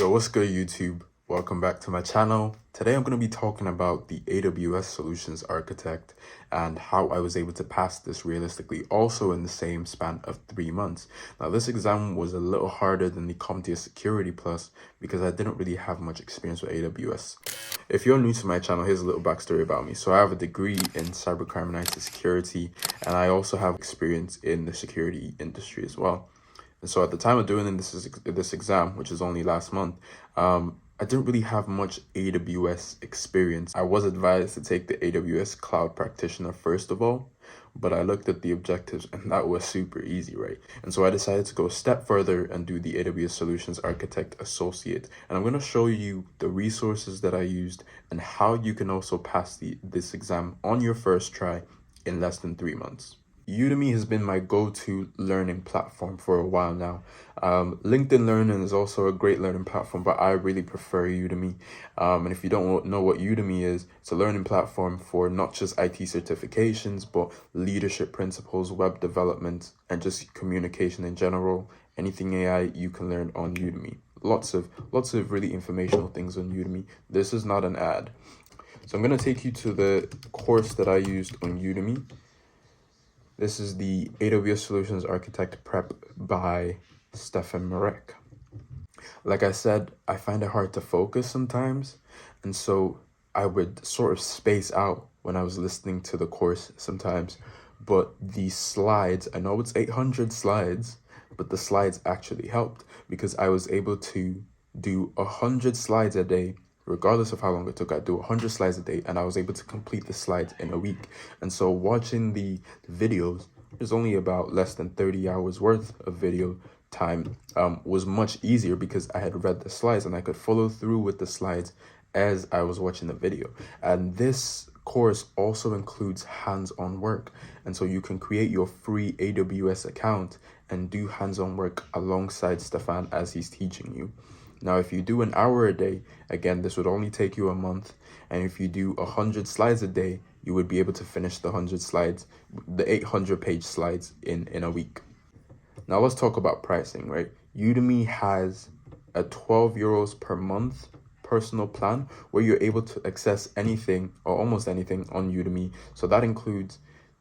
Yo, what's good, YouTube? Welcome back to my channel. Today I'm going to be talking about the AWS Solutions Architect and how I was able to pass this realistically, also in the same span of 3 months. Now, this exam was a little harder than the CompTIA Security Plus because I didn't really have much experience with AWS. If you're new to my channel, here's a little backstory about me. So I have a degree in cybercrime and IT security, and I also have experience in the security industry as well. And so at the time of doing this exam, which is only last month, I didn't really have much AWS experience. I was advised to take the AWS Cloud Practitioner first of all, but I looked at the objectives and that was super easy, right? And so I decided to go a step further and do the AWS Solutions Architect Associate. And I'm going to show you the resources that I used and how you can also pass this exam on your first try in less than 3 months. Udemy has been my go-to learning platform for a while now. LinkedIn Learning is also a great learning platform, but I really prefer Udemy. And if you don't know what Udemy is, it's a learning platform for not just IT certifications, but leadership principles, web development, and just communication in general. Anything AI you can learn on Udemy. Lots of really informational things on Udemy. This is not an ad. So I'm going to take you to the course that I used on Udemy. This is the AWS Solutions Architect Prep by Stefan Marek. Like I said, I find it hard to focus sometimes, and so I would sort of space out when I was listening to the course sometimes. But the slides, I know it's 800 slides, but the slides actually helped because I was able to do 100 slides a day. Regardless of how long it took, I'd do 100 slides a day, and I was able to complete the slides in a week. And so watching the videos, there's only about less than 30 hours worth of video time, was much easier because I had read the slides and I could follow through with the slides as I was watching the video. And this course also includes hands-on work. And so you can create your free AWS account and do hands-on work alongside Stefan as he's teaching you. Now, if you do an hour a day, again, this would only take you a month. And if you do 100 slides a day, you would be able to finish the 100 slides, the 800-page slides in a week. Now, let's talk about pricing, right? Udemy has a 12 euros per month personal plan where you're able to access anything or almost anything on Udemy. So that includes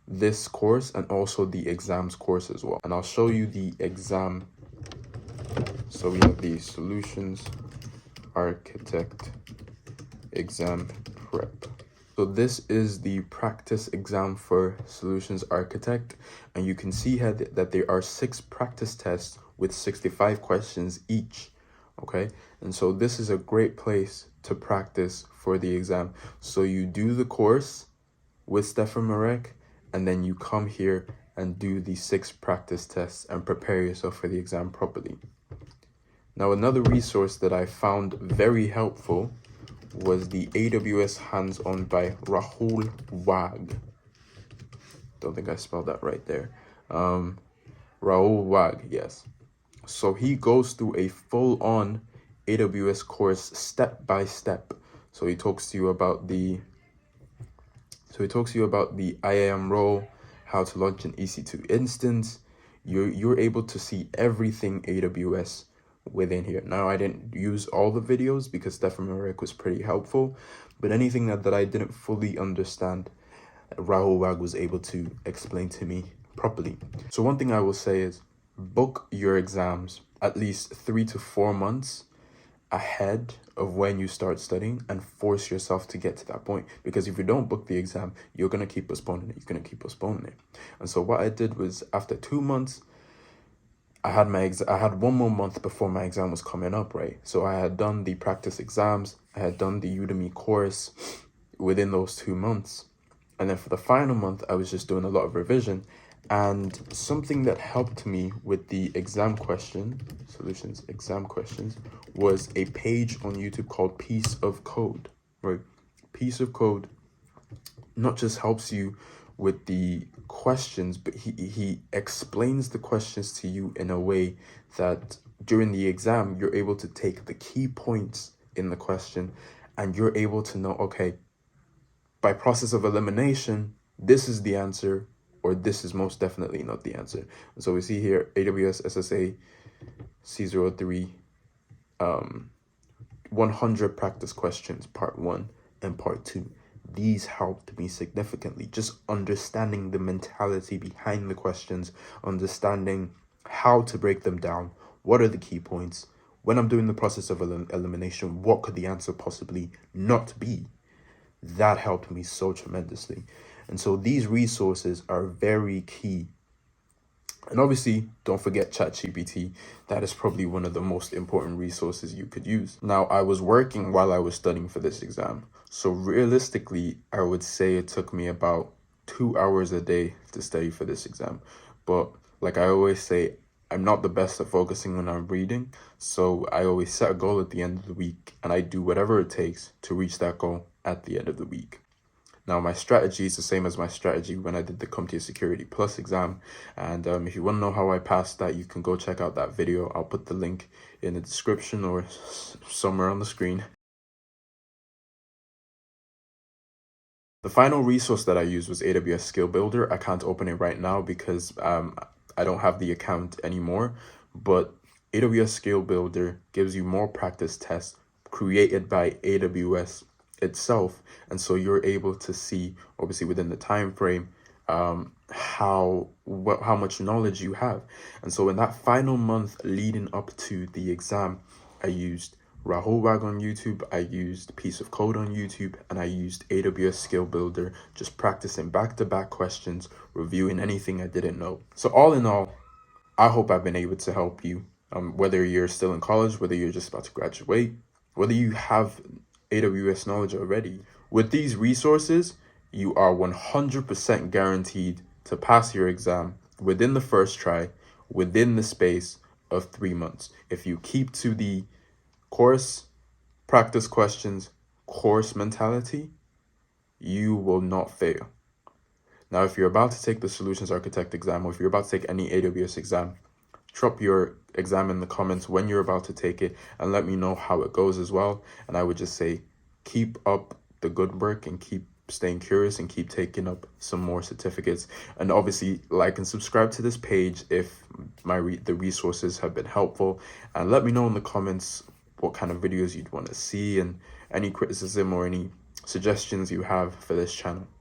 this course and also the exams course as well. And I'll show you the exam. So we have the Solutions Architect Exam Prep. So this is the practice exam for Solutions Architect. And you can see here that there are 6 practice tests with 65 questions each. Okay. And so this is a great place to practice for the exam. So you do the course with Stefan Marek, and then you come here and do the 6 practice tests and prepare yourself for the exam properly. Now, another resource that I found very helpful was the AWS Hands-On by Rahul Wag. Don't think I spelled that right there. Rahul Wag, yes. So he goes through a full-on AWS course step by step. So he talks to you about the IAM role, how to launch an EC2 instance. You're able to see everything AWS within here. Now, I didn't use all the videos because Stefan Marek was pretty helpful, but anything that I didn't fully understand, Rahul Wag was able to explain to me properly. So one thing I will say is book your exams at least 3 to 4 months ahead of when you start studying and force yourself to get to that point, because if you don't book the exam, you're going to keep postponing it. And so what I did was, after 2 months, I had 1 more month before my exam was coming up, right? So I had done the practice exams, I had done the Udemy course within those 2 months. And then for the final month, I was just doing a lot of revision. And something that helped me with the Solutions exam questions, was a page on YouTube called Piece of Code, right? Piece of Code not just helps you with the questions, but he explains the questions to you in a way that during the exam, you're able to take the key points in the question and you're able to know, okay, by process of elimination, this is the answer, or this is most definitely not the answer. So we see here AWS SA C03 100 practice questions, part 1 and part 2. These helped me significantly, just understanding the mentality behind the questions, understanding how to break them down, what are the key points. When I'm doing the process of elimination, what could the answer possibly not be? That helped me so tremendously. And so these resources are very key. And obviously, don't forget ChatGPT. That is probably one of the most important resources you could use. Now, I was working while I was studying for this exam. So realistically, I would say it took me about 2 hours a day to study for this exam. But like I always say, I'm not the best at focusing when I'm reading. So I always set a goal at the end of the week, and I do whatever it takes to reach that goal at the end of the week. Now, my strategy is the same as my strategy when I did the CompTIA Security Plus exam. And if you want to know how I passed that, you can go check out that video. I'll put the link in the description or somewhere on the screen. The final resource that I used was AWS Skill Builder. I can't open it right now because I don't have the account anymore. But AWS Skill Builder gives you more practice tests created by AWS itself, and so you're able to see, obviously within the time frame, how much knowledge you have. And so in that final month leading up to the exam, I used Rahul Wag on YouTube, I used Piece of Code on YouTube, and I used AWS Skill Builder, just practicing back-to-back questions, reviewing anything I didn't know. So all in all, I hope I've been able to help you, whether you're still in college, whether you're just about to graduate, whether you have AWS knowledge already. With these resources, you are 100% guaranteed to pass your exam within the first try, within the space of 3 months. If you keep to the course, practice questions, course mentality, you will not fail. Now, if you're about to take the Solutions Architect exam, or if you're about to take any AWS exam, drop your exam in the comments when you're about to take it and let me know how it goes as well. And I would just say, keep up the good work and keep staying curious and keep taking up some more certificates. And obviously, like and subscribe to this page if the resources have been helpful. And let me know in the comments what kind of videos you'd want to see and any criticism or any suggestions you have for this channel.